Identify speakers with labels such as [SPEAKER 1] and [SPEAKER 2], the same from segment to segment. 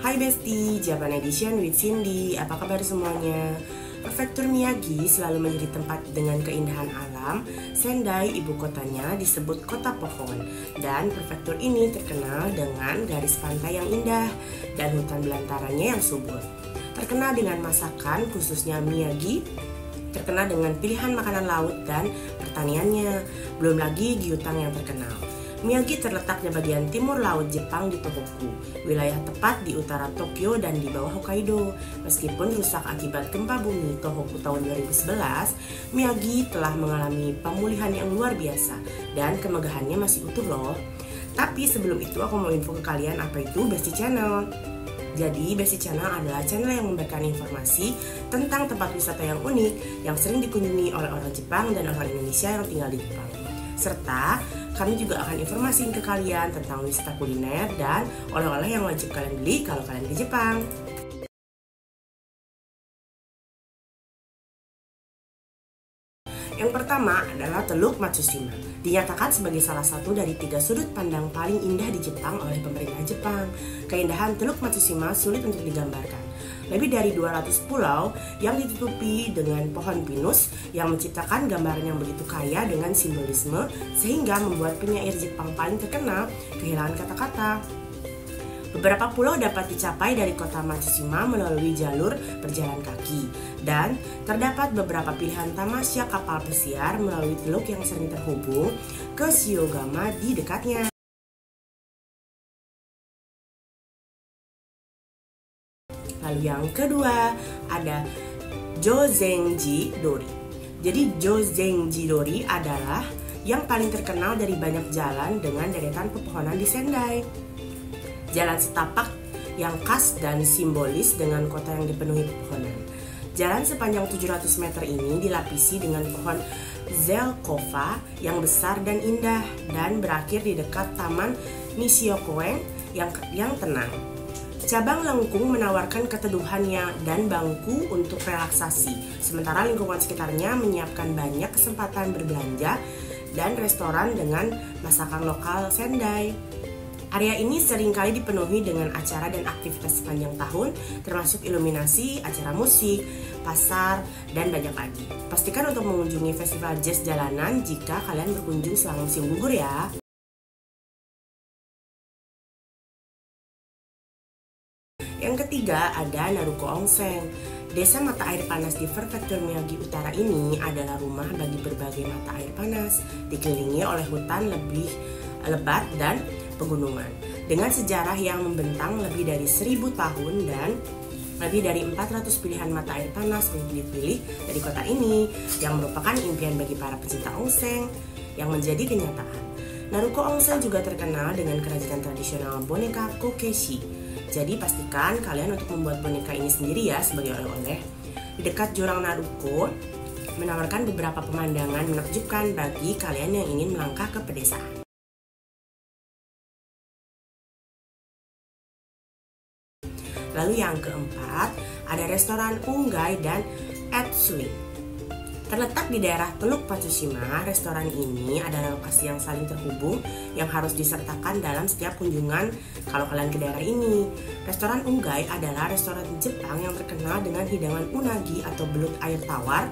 [SPEAKER 1] Hai Besti, Japan Edition with Cindy. Apa kabar semuanya? Prefektur Miyagi selalu menjadi tempat dengan keindahan alam. Sendai, ibu kotanya, disebut kota pohon. Dan prefektur ini terkenal dengan garis pantai yang indah dan hutan belantaranya yang subur. Terkenal dengan masakan, khususnya Miyagi, terkenal dengan pilihan makanan laut dan pertaniannya. Belum lagi gyutang yang terkenal. Miyagi terletak di bagian timur laut Jepang di Tohoku, wilayah tepat di utara Tokyo dan di bawah Hokkaido. Meskipun rusak akibat gempa bumi Tohoku tahun 2011, Miyagi telah mengalami pemulihan yang luar biasa dan kemegahannya masih utuh loh. Tapi sebelum itu aku mau info ke kalian apa itu Besti Channel. Jadi Besti Channel adalah channel yang memberikan informasi tentang tempat wisata yang unik yang sering dikunjungi oleh orang Jepang dan orang Indonesia yang tinggal di Jepang. Serta kami juga akan informasiin ke kalian tentang wisata kuliner dan oleh-oleh yang wajib kalian beli kalau kalian di Jepang. Yang pertama adalah Teluk Matsushima. Dinyatakan sebagai salah satu dari 3 sudut pandang paling indah di Jepang oleh pemerintah Jepang. Keindahan Teluk Matsushima sulit untuk digambarkan. Lebih dari 200 pulau yang ditutupi dengan pohon pinus yang menciptakan gambaran yang begitu kaya dengan simbolisme sehingga membuat penyair Jepang paling terkenal kehilangan kata-kata. Beberapa pulau dapat dicapai dari kota Matsushima melalui jalur berjalan kaki dan terdapat beberapa pilihan tamasya kapal pesiar melalui teluk yang sering terhubung ke Shiogama di dekatnya. Lalu yang kedua ada Jozenji Dori. Jadi Jozenji Dori adalah yang paling terkenal dari banyak jalan dengan deretan pepohonan di Sendai. Jalan setapak yang khas dan simbolis dengan kota yang dipenuhi pepohonan. Jalan sepanjang 700 meter ini dilapisi dengan pohon Zelkova yang besar dan indah dan berakhir di dekat Taman Nishiokoen yang tenang. Cabang lengkung menawarkan keteduhannya dan bangku untuk relaksasi, sementara lingkungan sekitarnya menyiapkan banyak kesempatan berbelanja dan restoran dengan masakan lokal Sendai. Area ini seringkali dipenuhi dengan acara dan aktivitas sepanjang tahun, termasuk iluminasi, acara musik, pasar, dan banyak lagi. Pastikan untuk mengunjungi festival jazz jalanan jika kalian berkunjung selama musim gugur ya. Yang ketiga ada Naruko Onsen. Desa mata air panas di prefektur Miyagi Utara ini adalah rumah bagi berbagai mata air panas, dikelilingi oleh hutan lebih lebat dan pegunungan. Dengan sejarah yang membentang lebih dari 1000 tahun dan lebih dari 400 pilihan mata air panas untuk dipilih dari kota ini yang merupakan impian bagi para pecinta onsen yang menjadi kenyataan. Naruko Onsen juga terkenal dengan kerajinan tradisional boneka kokeshi. Jadi pastikan kalian untuk membuat boneka ini sendiri ya sebagai oleh-oleh. Di dekat jurang Naruko menawarkan beberapa pemandangan menakjubkan bagi kalian yang ingin melangkah ke pedesaan. Lalu yang keempat, ada restoran Ungai dan Etsuing. Terletak di daerah Teluk Matsushima, restoran ini adalah lokasi yang saling terhubung yang harus disertakan dalam setiap kunjungan kalau kalian ke daerah ini. Restoran Ungai adalah restoran Jepang yang terkenal dengan hidangan unagi atau belut air tawar.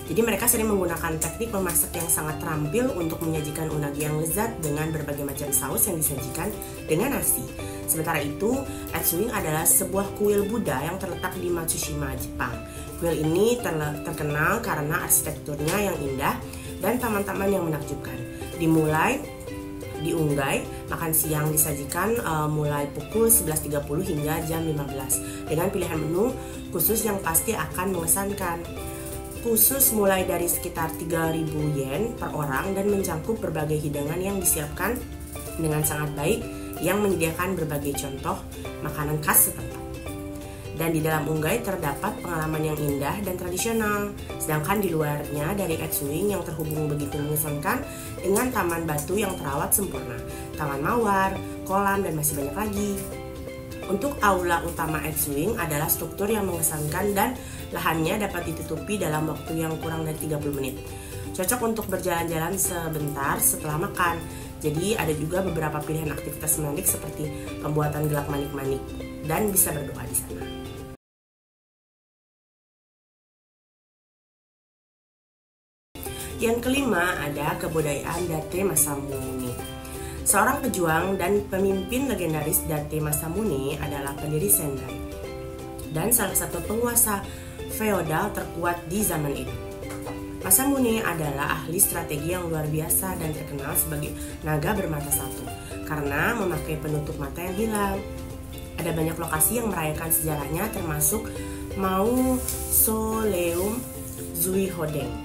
[SPEAKER 1] Jadi mereka sering menggunakan teknik memasak yang sangat terampil untuk menyajikan unagi yang lezat dengan berbagai macam saus yang disajikan dengan nasi. Sementara itu, Etsuing adalah sebuah kuil Buddha yang terletak di Matsushima, Jepang. Kuil ini terkenal karena arsitekturnya yang indah dan taman-taman yang menakjubkan. Dimulai di Ungai, makan siang disajikan mulai pukul 11.30 hingga jam 15 dengan pilihan menu khusus yang pasti akan mengesankan. Khusus mulai dari sekitar 3.000 yen per orang dan mencakup berbagai hidangan yang disiapkan dengan sangat baik yang menyediakan berbagai contoh makanan khas setempat. Dan di dalam Ungai terdapat pengalaman yang indah dan tradisional. Sedangkan di luarnya dari Etsuing yang terhubung begitu mengesankan dengan taman batu yang terawat sempurna, taman mawar, kolam, dan masih banyak lagi. Untuk aula utama Etsuing adalah struktur yang mengesankan dan lahannya dapat ditutupi dalam waktu yang kurang dari 30 menit. Cocok untuk berjalan-jalan sebentar setelah makan. Jadi ada juga beberapa pilihan aktivitas menarik seperti pembuatan gelak manik-manik dan bisa berdoa di sana. Yang kelima ada kebudayaan Date Masamune. Seorang pejuang dan pemimpin legendaris Date Masamune adalah pendiri Sendai dan salah satu penguasa feodal terkuat di zaman itu. Masamune adalah ahli strategi yang luar biasa dan terkenal sebagai naga bermata satu karena memakai penutup mata yang hilang. Ada banyak lokasi yang merayakan sejarahnya termasuk Mausoleum Zuihodeng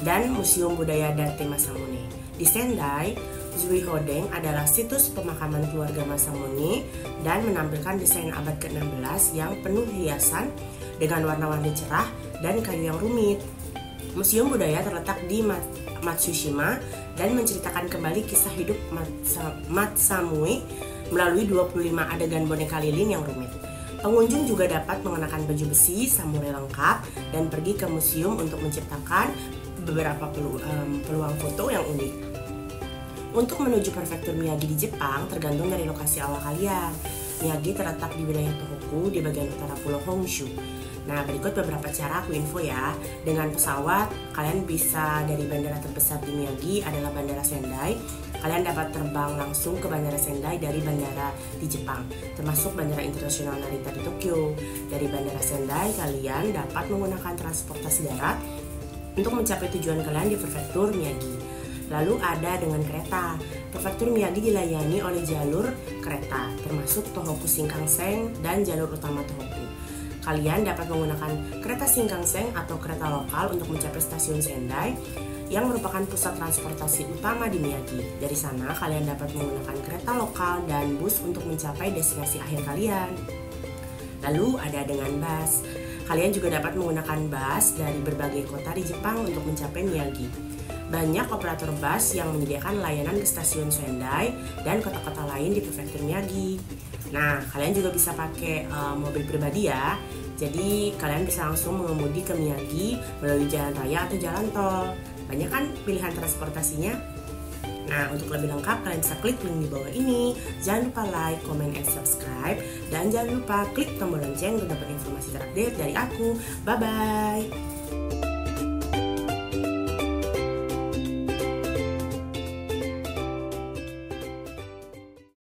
[SPEAKER 1] dan Museum Budaya Date Masamune. Di Sendai, Zuihodeng adalah situs pemakaman keluarga Masamune dan menampilkan desain abad ke-16 yang penuh hiasan dengan warna-warni cerah dan kayu yang rumit. Museum Budaya terletak di Matsushima dan menceritakan kembali kisah hidup Matsamune melalui 25 adegan boneka lilin yang rumit. Pengunjung juga dapat mengenakan baju besi samurai lengkap dan pergi ke museum untuk menciptakan beberapa peluang foto yang unik. Untuk menuju prefektur Miyagi di Jepang tergantung dari lokasi awal kalian. Miyagi terletak di wilayah Tohoku di bagian utara Pulau Honshu. Nah, berikut beberapa cara aku info ya. Dengan pesawat, kalian bisa dari bandara terbesar di Miyagi adalah Bandara Sendai. Kalian dapat terbang langsung ke Bandara Sendai dari bandara di Jepang, termasuk Bandara Internasional Narita di Tokyo. Dari Bandara Sendai, kalian dapat menggunakan transportasi darat untuk mencapai tujuan kalian di prefektur Miyagi. Lalu ada dengan kereta. Prefektur Miyagi dilayani oleh jalur kereta, termasuk Tohoku Shinkansen dan jalur utama Tohoku. Kalian dapat menggunakan kereta Shinkansen atau kereta lokal untuk mencapai stasiun Sendai yang merupakan pusat transportasi utama di Miyagi. Dari sana kalian dapat menggunakan kereta lokal dan bus untuk mencapai destinasi akhir kalian. Lalu ada dengan bus. Kalian juga dapat menggunakan bus dari berbagai kota di Jepang untuk mencapai Miyagi. Banyak operator bus yang menyediakan layanan ke stasiun Sendai dan kota-kota lain di prefektur Miyagi. Nah, kalian juga bisa pakai mobil pribadi ya. Jadi kalian bisa langsung mengemudi ke Miyagi melalui jalan raya atau jalan tol. Banyak kan pilihan transportasinya. Nah, untuk lebih lengkap kalian bisa klik link di bawah ini. Jangan lupa like, comment, and subscribe. Dan jangan lupa klik tombol lonceng untuk dapat informasi terupdate dari aku. Bye-bye.